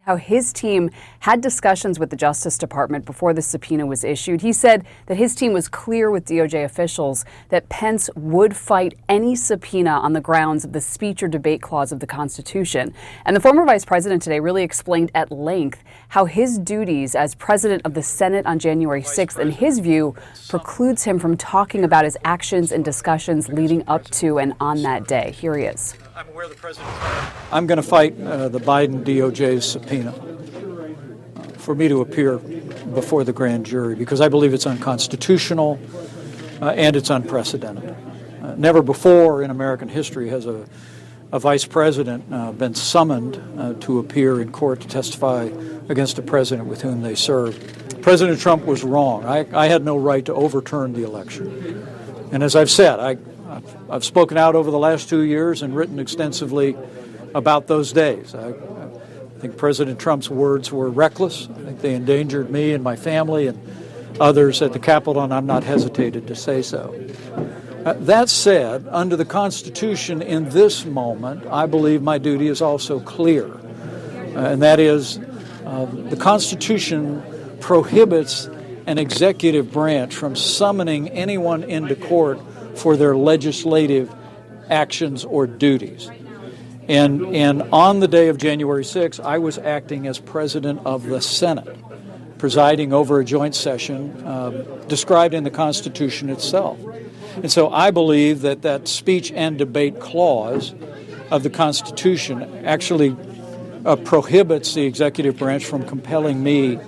How his team had discussions with the Justice Department before the subpoena was issued. He said that his team was clear with DOJ officials that Pence would fight any subpoena on the grounds of the speech or debate clause of the Constitution. And the former vice president today really explained at length how his duties as president of the Senate on January 6th, in his view, precludes him from talking about his actions and discussions leading up to and on that day. Here he is. I'm going to fight the Biden DOJ's subpoena for me to appear before the grand jury because I believe it's unconstitutional and it's unprecedented. Never before in American history has a vice president been summoned to appear in court to testify against a president with whom they served. President Trump was wrong. I had no right to overturn the election. And as I've said, I've spoken out over the last 2 years and written extensively about those days. I think President Trump's words were reckless. I think they endangered me and my family and others at the Capitol, and I'm not hesitated to say so. That said, under the Constitution in this moment, I believe my duty is also clear, and that is the Constitution prohibits an executive branch from summoning anyone into court for their legislative actions or duties. And on the day of January 6th, I was acting as president of the Senate, presiding over a joint session described in the Constitution itself. And so I believe that that speech and debate clause of the Constitution actually prohibits the executive branch from compelling me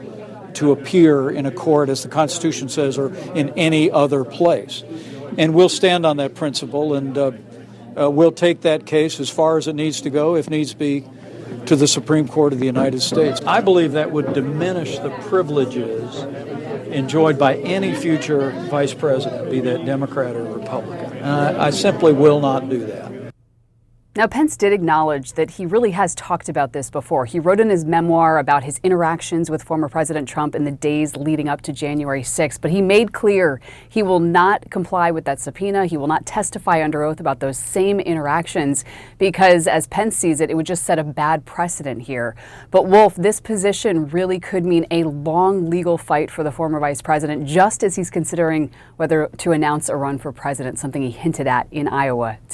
to appear in a court, as the Constitution says, or in any other place. And we'll stand on that principle, and we'll take that case as far as it needs to go, if needs be, to the Supreme Court of the United States. I believe that would diminish the privileges enjoyed by any future vice president, be that Democrat or Republican. And I simply will not do that. Now, Pence did acknowledge that he really has talked about this before. He wrote in his memoir about his interactions with former President Trump in the days leading up to January 6th, but he made clear he will not comply with that subpoena. He will not testify under oath about those same interactions because, as Pence sees it, it would just set a bad precedent here. But Wolf, this position really could mean a long legal fight for the former vice president, just as he's considering whether to announce a run for president, something he hinted at in Iowa today.